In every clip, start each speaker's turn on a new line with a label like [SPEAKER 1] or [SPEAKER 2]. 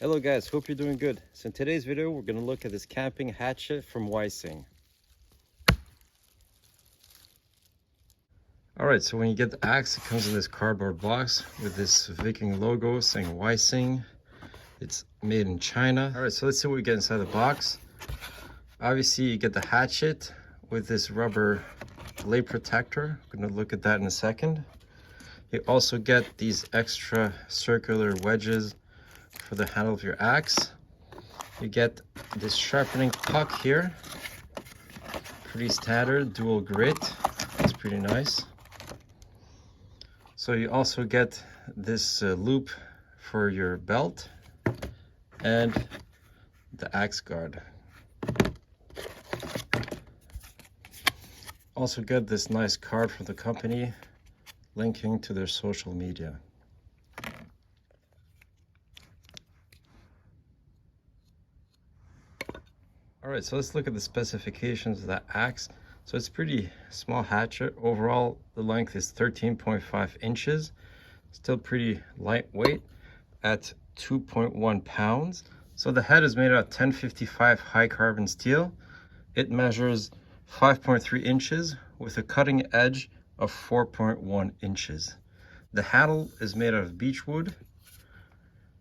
[SPEAKER 1] Hello guys, hope you're doing good. So in today's video, we're going to look at this camping hatchet from Wicing. Alright, so when you get the axe, it comes in this cardboard box with this Viking logo saying Wicing. It's made in China. Alright, so let's see what we get inside the box. Obviously, you get the hatchet with this rubber blade protector. I'm going to look at that in a second. You also get these extra circular wedges for the handle of your axe. You get this sharpening puck here, pretty standard, dual grit. It's pretty nice. So you also get this loop for your belt and the axe guard. Also get this nice card from the company linking to their social media. All right, so let's look at the specifications of that axe. So it's pretty small hatchet. Overall, the length is 13.5 inches. Still pretty lightweight at 2.1 pounds. So the head is made out of 1055 high carbon steel. It measures 5.3 inches with a cutting edge of 4.1 inches. The handle is made out of beech wood.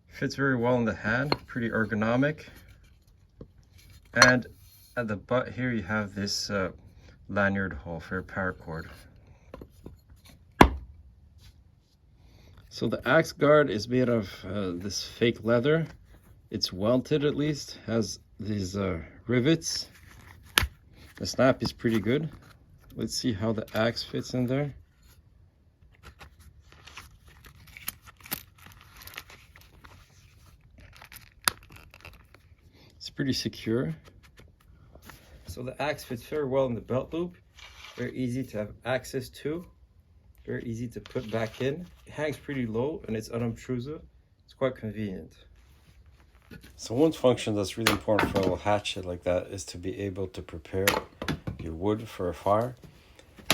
[SPEAKER 1] Fits very well in the hand, pretty ergonomic. And at the butt here, you have this lanyard hole for your paracord. So the axe guard is made of this fake leather. It's welted, at least, has these rivets. The snap is pretty good. Let's see how the axe fits in there. It's pretty secure. So the axe fits very well in the belt loop. Very easy to have access to. Very easy to put back in. It hangs pretty low and it's unobtrusive. It's quite convenient. So one function that's really important for a little hatchet like that is to be able to prepare your wood for a fire.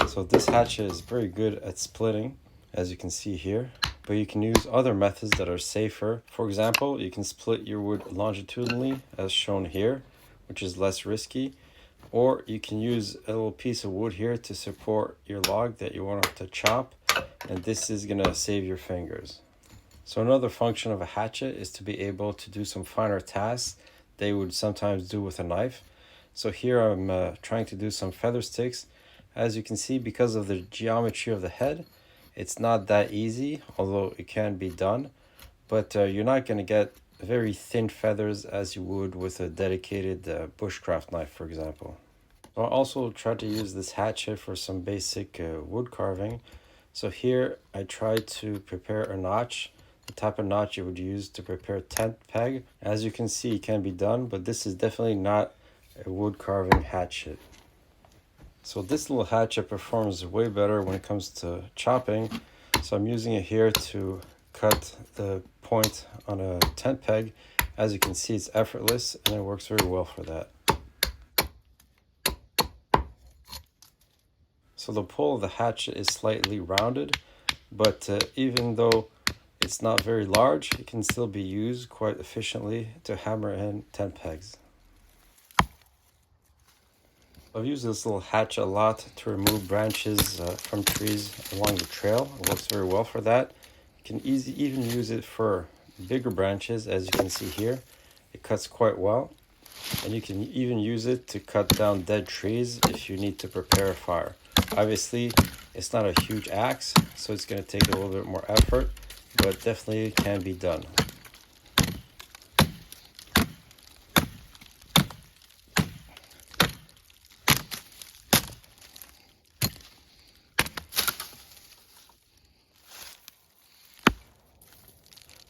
[SPEAKER 1] So this hatchet is very good at splitting, as you can see here. But you can use other methods that are safer. For example, you can split your wood longitudinally, as shown here, which is less risky. Or you can use a little piece of wood here to support your log that you want to chop, and this is going to save your fingers. So another function of a hatchet is to be able to do some finer tasks they would sometimes do with a knife. So here I'm trying to do some feather sticks. As you can see, because of the geometry of the head, it's not that easy, although it can be done. But you're not going to get very thin feathers as you would with a dedicated bushcraft knife, for example. I'll also try to use this hatchet for some basic wood carving. So here I tried to prepare a notch, the type of notch you would use to prepare a tent peg. As you can see, it can be done, but this is definitely not a wood carving hatchet. So this little hatchet performs way better when it comes to chopping. So I'm using it here to cut the point on a tent peg. As you can see, it's effortless and it works very well for that. So the pole of the hatchet is slightly rounded, but even though it's not very large, it can still be used quite efficiently to hammer in tent pegs. I've used this little hatchet a lot to remove branches from trees along the trail. It works very well for that. You can even use it for bigger branches, as you can see here. It cuts quite well. And you can even use it to cut down dead trees if you need to prepare a fire. Obviously, it's not a huge axe, so it's going to take a little bit more effort, but definitely can be done.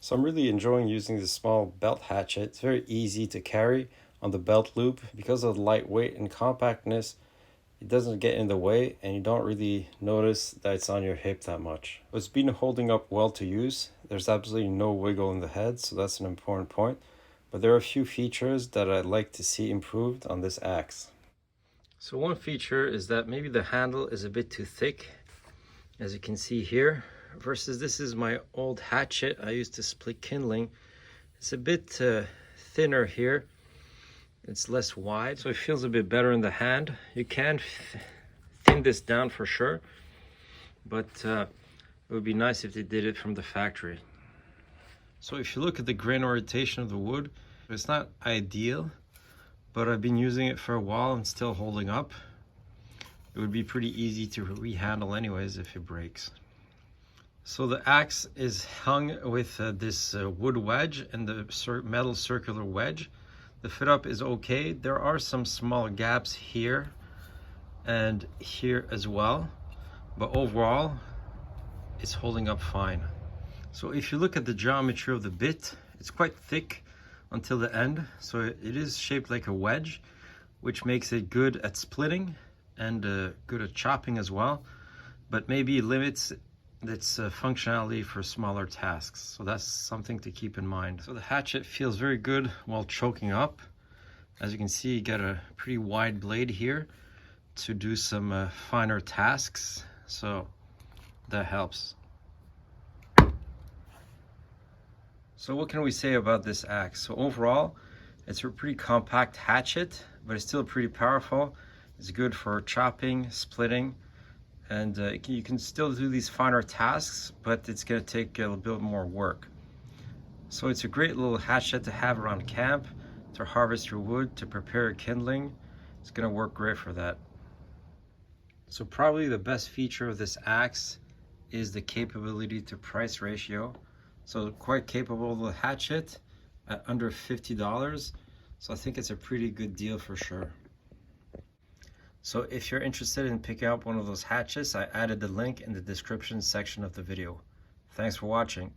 [SPEAKER 1] So I'm really enjoying using this small belt hatchet. It's very easy to carry on the belt loop. Because of the lightweight and compactness, it doesn't get in the way and you don't really notice that it's on your hip that much. But it's been holding up well to use. There's absolutely no wiggle in the head, so that's an important point. But there are a few features that I'd like to see improved on this axe. So one feature is that maybe the handle is a bit too thick, as you can see here. Versus this is my old hatchet I used to split kindling, It's a bit thinner here. It's less wide, so it feels a bit better in the hand. You can thin this down for sure, but it would be nice if they did it from the factory. So if you look at the grain orientation of the wood, it's not ideal, but I've been using it for a while and still holding up. It would be pretty easy to rehandle anyways if it breaks. So the axe is hung with this wood wedge and the metal circular wedge. The fit up is okay. There are some small gaps here and here as well, but overall it's holding up fine. So if you look at the geometry of the bit, it's quite thick until the end, so it is shaped like a wedge, which makes it good at splitting and good at chopping as well, but maybe limits its functionality for smaller tasks. So that's something to keep in mind. So the hatchet feels very good while choking up. As you can see, you get a pretty wide blade here to do some finer tasks, so that helps. So what can we say about this axe? So overall, it's a pretty compact hatchet, but it's still pretty powerful. It's good for chopping, splitting, and you can still do these finer tasks, but it's going to take a little bit more work. So it's a great little hatchet to have around camp, to harvest your wood, to prepare kindling. It's going to work great for that. So probably the best feature of this axe is the capability to price ratio. So quite capable little hatchet at under $50. So I think it's a pretty good deal for sure. So if you're interested in picking up one of those hatchets, I added the link in the description section of the video. Thanks for watching.